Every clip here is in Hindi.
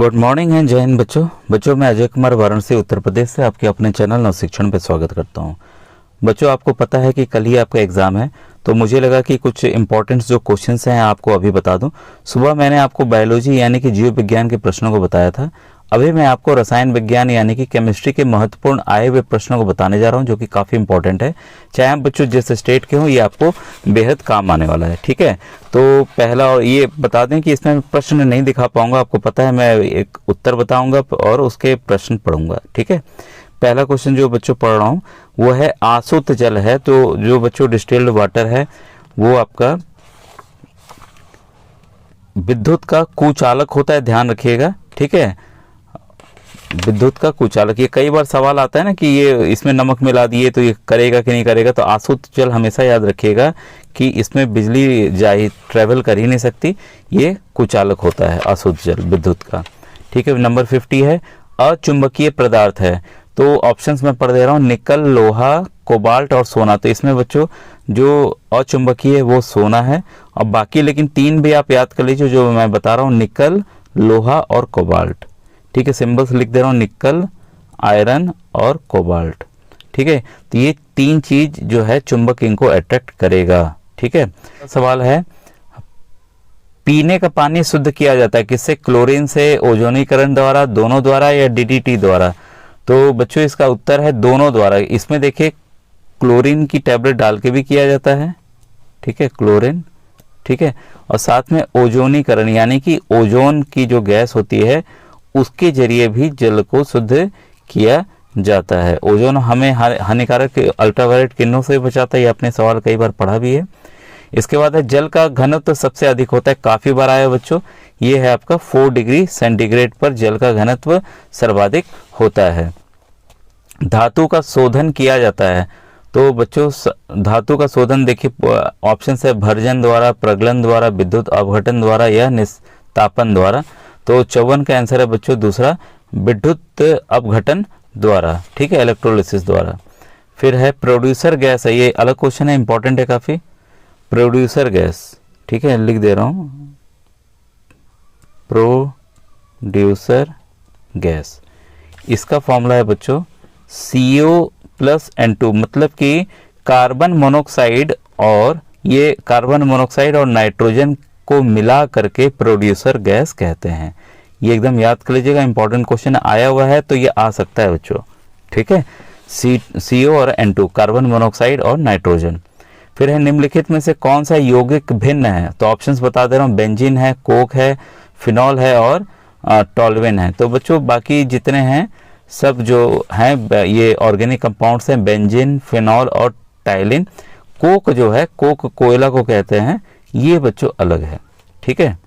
गुड मॉर्निंग एंड जय हिंद बच्चों मैं अजय कुमार वाराणसी उत्तर प्रदेश से आपके अपने चैनल नव शिक्षण पे स्वागत करता हूं। बच्चों आपको पता है कि कल ही आपका एग्ज़ाम है, तो मुझे लगा कि कुछ इंपॉर्टेंट जो क्वेश्चंस हैं आपको अभी बता दूं। सुबह मैंने आपको बायोलॉजी यानी कि जीव विज्ञान के प्रश्नों को बताया था। अभी मैं आपको रसायन विज्ञान यानी कि केमिस्ट्री के महत्वपूर्ण आए हुए प्रश्नों को बताने जा रहा हूं, जो कि काफ़ी इंपॉर्टेंट है। चाहे आप बच्चों जिस स्टेट के हों, ये आपको बेहद काम आने वाला है। ठीक है, तो पहला और ये बता दें कि इसमें प्रश्न नहीं दिखा पाऊंगा, आपको पता है। मैं एक उत्तर बताऊंगा और उसके प्रश्न पढ़ूंगा। ठीक है, पहला क्वेश्चन जो बच्चों पढ़ रहा हूँ वो है आसुत जल है। तो जो बच्चों डिस्टिल्ड वाटर है वो आपका विद्युत का कुचालक होता है, ध्यान रखिएगा। ठीक है, विद्युत का कुचालक। ये कई बार सवाल आता है ना कि ये इसमें नमक मिला दिए तो ये करेगा कि नहीं करेगा। तो आसुत जल हमेशा याद रखिएगा कि इसमें बिजली ट्रेवल कर ही नहीं सकती, ये कुचालक होता है आसुत जल विद्युत का। ठीक है, नंबर 50 है अचुंबकीय पदार्थ है। तो ऑप्शंस में पढ़ दे रहा हूँ, निकल, लोहा, कोबाल्ट और सोना। तो इसमें बच्चों जो अचुंबकीय है वो सोना है, और बाकी लेकिन तीन भी आप याद कर लीजिए जो मैं बता रहा हूँ, निकल, लोहा और कोबाल्ट। ठीक है, सिंबल्स लिख दे रहा हूँ, निकल, आयरन और कोबाल्ट। ठीक है, तो ये तीन चीज जो है चुंबक इनको अट्रैक्ट करेगा। ठीक है, सवाल है पीने का पानी शुद्ध किया जाता है किससे? क्लोरीन से, ओजोनीकरण द्वारा, दोनों द्वारा या डीडीटी द्वारा? तो बच्चों इसका उत्तर है दोनों द्वारा। इसमें देखिए क्लोरीन की टैबलेट डाल के भी किया जाता है। ठीक है, क्लोरीन। ठीक है, और साथ में ओजोनीकरण यानी कि ओजोन की जो गैस होती है उसके जरिए भी जल को शुद्ध किया जाता है। ओजोन हमें हानिकारक अल्ट्रावायलेट किरणों से बचाता है, ये आपने सवाल कई बार पढ़ा भी है। इसके बाद है जल का घनत्व सबसे अधिक होता है, काफी बार आया बच्चों, ये है आपका 4 डिग्री सेंटीग्रेड पर जल का घनत्व सर्वाधिक होता है। धातु का शोधन किया जाता है। तो बच्चों धातु का शोधन देखिए ऑप्शन है भर्जन द्वारा, प्रगलन द्वारा, विद्युत अपघटन द्वारा या निस्तापन द्वारा। तो 54 का आंसर है बच्चों दूसरा, विद्युत अपघटन द्वारा। ठीक है, इलेक्ट्रोलिसिस द्वारा। फिर है प्रोड्यूसर गैस है, ये अलग क्वेश्चन है, इंपॉर्टेंट है काफी। प्रोड्यूसर गैस, ठीक है, लिख दे रहा हूं, प्रोड्यूसर गैस। इसका फॉर्मूला है बच्चों CO+N2, मतलब कि कार्बन मोनोऑक्साइड, और ये कार्बन मोनोऑक्साइड और नाइट्रोजन को मिला करके प्रोड्यूसर गैस कहते हैं। ये एकदम याद कर लीजिएगा, इंपॉर्टेंट क्वेश्चन आया हुआ है तो ये आ सकता है बच्चों। ठीक है, CO और N2, कार्बन मोनोऑक्साइड और नाइट्रोजन। फिर है निम्नलिखित में से कौन सा यौगिक भिन्न है? तो ऑप्शंस बता दे रहा हूँ, बेंजीन है, कोक है, फिनॉल है और टॉल्वेन है। तो बच्चों बाकी जितने हैं सब जो हैं ये ऑर्गेनिक कंपाउंड्स हैं, बेंजीन, फिनॉल और टाइलिन। कोक जो है, कोक कोयला को कहते हैं, ये बच्चों अलग है। ठीक है,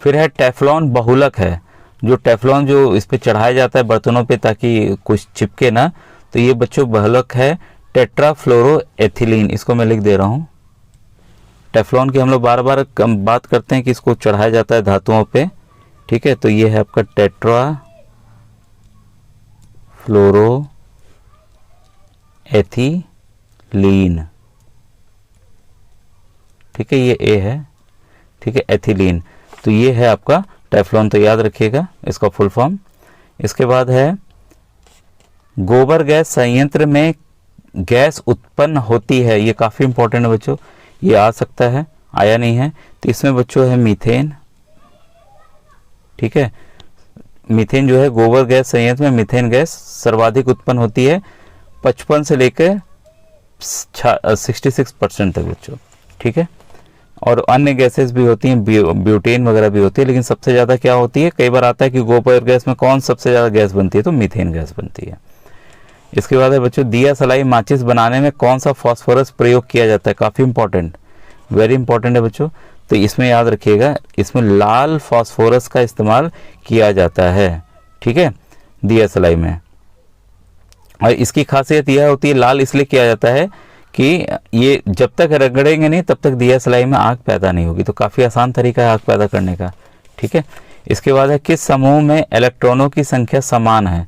फिर है टेफ्लॉन बहुलक है। जो टेफ्लॉन जो इस पे चढ़ाया जाता है बर्तनों पे ताकि कुछ चिपके ना, तो ये बच्चों बहुलक है टेट्राफ्लोरोएथिलीन। इसको मैं लिख दे रहा हूं। टेफ्लॉन की हम लोग बार बार बात करते हैं कि इसको चढ़ाया जाता है धातुओं पे। ठीक है, तो ये है आपका टेट्राफ्लोरोएथिलीन। ठीक है, ये ए है। ठीक है, एथिलीन। तो ये है आपका टेफ्लॉन, तो याद रखिएगा इसका फुल फॉर्म। इसके बाद है गोबर गैस संयंत्र में गैस उत्पन्न होती है, ये काफी इंपॉर्टेंट है बच्चों, ये आ सकता है, आया नहीं है। तो इसमें बच्चों है मीथेन। ठीक है, मीथेन जो है गोबर गैस संयंत्र में मीथेन गैस सर्वाधिक उत्पन्न होती है, 55 से लेकर 66% तक बच्चों। ठीक है, और अन्य गैसेस भी होती हैं, ब्यूटेन वगैरह भी होती है, लेकिन सबसे ज्यादा क्या होती है, कई बार आता है कि गोबर गैस में कौन सबसे ज्यादा गैस बनती है, तो मीथेन गैस बनती है। इसके बाद है बच्चों दिया सलाई माचिस बनाने में कौन सा फास्फोरस प्रयोग किया जाता है? काफी इंपॉर्टेंट, वेरी इंपॉर्टेंट है बच्चों। तो इसमें याद रखिएगा, इसमें लाल फास्फोरस का इस्तेमाल किया जाता है। ठीक है, दिया सलाई में। और इसकी खासियत यह होती है, लाल इसलिए किया जाता है कि ये जब तक रगड़ेंगे नहीं तब तक दिया सलाई में आग पैदा नहीं होगी। तो काफी आसान तरीका है आग पैदा करने का। ठीक है, इसके बाद है किस समूह में इलेक्ट्रॉनों की संख्या समान है?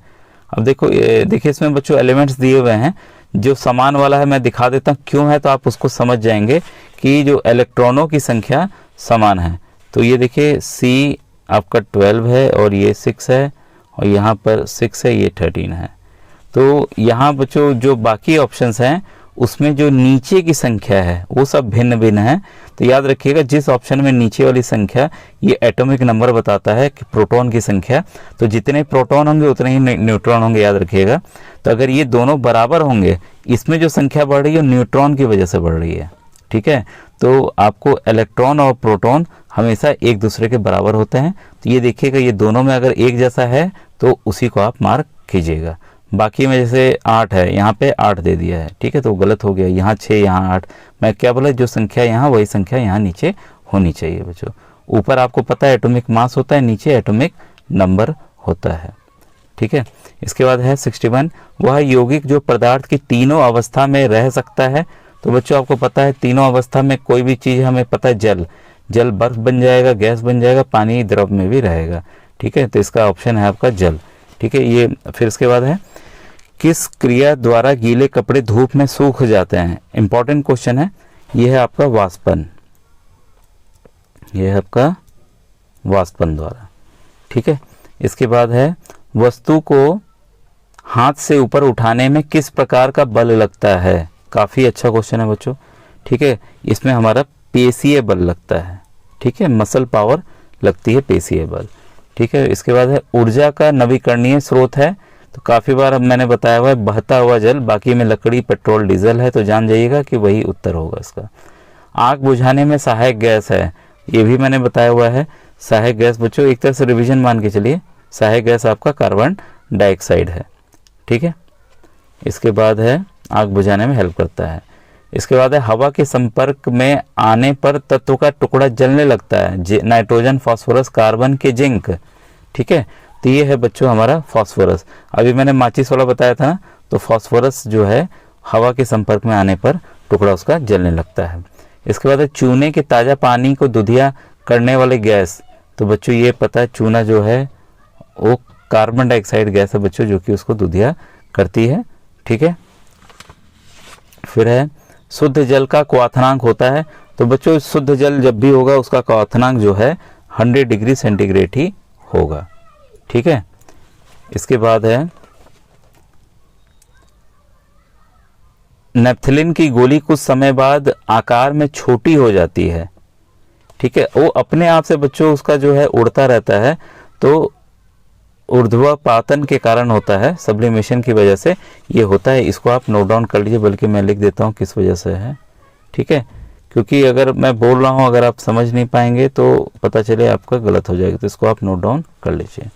अब देखिए इसमें बच्चों एलिमेंट्स दिए हुए हैं, जो समान वाला है मैं दिखा देता हूँ क्यों है, तो आप उसको समझ जाएंगे कि जो इलेक्ट्रॉनों की संख्या समान है। तो ये देखिए आपका 12 है और ये 6 है और यहाँ पर 6 है, ये 13 है। तो यहाँ बच्चों जो बाकी ऑप्शंस हैं उसमें जो नीचे की संख्या है वो सब भिन्न भिन्न है। तो याद रखिएगा जिस ऑप्शन में नीचे वाली संख्या ये एटॉमिक नंबर बताता है कि प्रोटॉन की संख्या, तो जितने प्रोटॉन होंगे उतने ही न्यूट्रॉन होंगे, याद रखिएगा। तो अगर ये दोनों बराबर होंगे, इसमें जो संख्या बढ़ रही है न्यूट्रॉन की वजह से बढ़ रही है, ठीक है। तो आपको इलेक्ट्रॉन और प्रोटॉन हमेशा एक दूसरे के बराबर होते हैं। तो ये देखिएगा ये दोनों में अगर एक जैसा है तो उसी को आप मार्क कीजिएगा। बाकी में जैसे 8 है, यहाँ पे 8 दे दिया है, ठीक है, तो गलत हो गया। यहाँ 6, यहाँ 8, मैं क्या बोला, जो संख्या यहाँ वही संख्या यहाँ नीचे होनी चाहिए बच्चों। ऊपर आपको पता है एटॉमिक मास होता है, नीचे एटॉमिक नंबर होता है, ठीक है। इसके बाद है 61, वह यौगिक जो पदार्थ की तीनों अवस्था में रह सकता है। तो बच्चों आपको पता है तीनों अवस्था में कोई भी चीज़, हमें पता है जल बर्फ बन जाएगा, गैस बन जाएगा, पानी द्रव में भी रहेगा, ठीक है। तो इसका ऑप्शन है आपका जल, ठीक है। ये फिर इसके बाद है किस क्रिया द्वारा गीले कपड़े धूप में सूख जाते हैं। इंपॉर्टेंट क्वेश्चन है, ये है आपका वाष्पन, ये है आपका वाष्पन द्वारा, ठीक है। इसके बाद है वस्तु को हाथ से ऊपर उठाने में किस प्रकार का बल लगता है। काफ़ी अच्छा क्वेश्चन है बच्चों, ठीक है। इसमें हमारा पेशीय बल लगता है, ठीक है, मसल पावर लगती है, पेशीय बल, ठीक है। इसके बाद है ऊर्जा का नवीकरणीय स्रोत है। तो काफ़ी बार अब मैंने बताया हुआ है बहता हुआ जल, बाकी में लकड़ी, पेट्रोल, डीजल है, तो जान जाइएगा कि वही उत्तर होगा इसका। आग बुझाने में सहायक गैस है, ये भी मैंने बताया हुआ है। सहायक गैस बच्चों एक तरह से रिवीजन मान के चलिए, सहायक गैस आपका कार्बन डाइऑक्साइड है, ठीक है। इसके बाद है आग बुझाने में हेल्प करता है। इसके बाद है हवा के संपर्क में आने पर तत्व का टुकड़ा जलने लगता है, नाइट्रोजन, फास्फोरस, कार्बन के जिंक, ठीक है। तो ये है बच्चों हमारा फास्फोरस। अभी मैंने माचिस वाला बताया था ना, तो फास्फोरस जो है हवा के संपर्क में आने पर टुकड़ा उसका जलने लगता है। इसके बाद है चूने के ताज़ा पानी को दुधिया करने वाले गैस। तो बच्चों ये पता है चूना जो है वो कार्बन डाइऑक्साइड गैस है बच्चों, जो कि उसको दुधिया करती है, ठीक है। फिर है शुद्ध जल का क्वथनांक होता है। तो बच्चों शुद्ध जल जब भी होगा उसका क्वथनांक जो है 100 डिग्री सेंटीग्रेड ही होगा, ठीक है। इसके बाद है नेफ्थलीन की गोली कुछ समय बाद आकार में छोटी हो जाती है, ठीक है। वो अपने आप से बच्चों उसका जो है उड़ता रहता है, तो ऊर्ध्वपातन के कारण होता है, सब्लिमेशन की वजह से ये होता है। इसको आप नोट डाउन कर लीजिए, बल्कि मैं लिख देता हूँ किस वजह से है, ठीक है। क्योंकि अगर मैं बोल रहा हूँ अगर आप समझ नहीं पाएंगे तो पता चले आपका गलत हो जाएगा, तो इसको आप नोट डाउन कर लीजिए,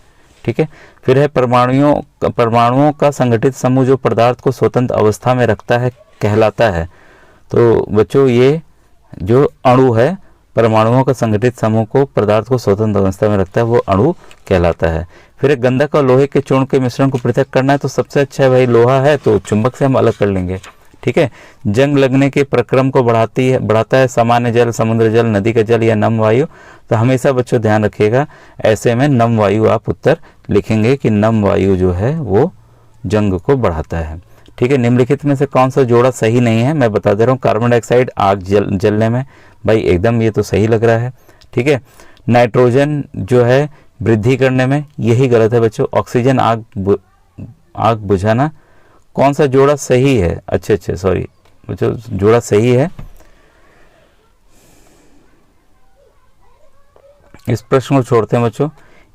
ठीक है। फिर है परमाणुओं का संगठित समूह जो पदार्थ को स्वतंत्र अवस्था में रखता है कहलाता है। तो बच्चों ये जो अणु है, परमाणुओं का संगठित समूह को पदार्थ को स्वतंत्र अवस्था में रखता है, वो अणु कहलाता है। फिर गंधक और लोहे के चूर्ण के मिश्रण को पृथक करना है, तो सबसे अच्छा है भाई लोहा है तो चुंबक से हम अलग कर लेंगे, ठीक है। जंग लगने के प्रक्रम को बढ़ाता है सामान्य जल, समुद्र जल, नदी का जल या नम वायु। तो हमेशा बच्चों ध्यान रखिएगा ऐसे में नम वायु आप उत्तर लिखेंगे कि नम वायु जो है वो जंग को बढ़ाता है, ठीक है। निम्नलिखित में से कौन सा जोड़ा सही नहीं है, मैं बता दे रहा हूँ। कार्बन डाइऑक्साइड आग जलने में, भाई एकदम ये तो सही लग रहा है, ठीक है। नाइट्रोजन जो है वृद्धि करने में, यही गलत है बच्चों। ऑक्सीजन आग बुझाना, कौन सा जोड़ा सही है? अच्छा सॉरी बच्चों, जोड़ा सही है। इस प्रश्न को छोड़ते हैं बच्चों।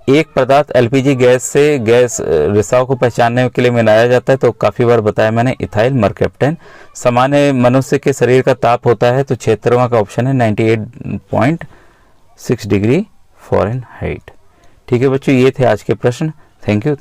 एक पदार्थ एलपीजी गैस से गैस रिसाव को पहचानने के लिए मिलाया जाता है, तो काफ़ी बार बताया मैंने, इथाइल मरकैप्टन। सामान्य मनुष्य के शरीर का ताप होता है, तो 76वां का ऑप्शन है 98.6 डिग्री फ़ारेनहाइट, ठीक है बच्चों। ये थे आज के प्रश्न। Thank you.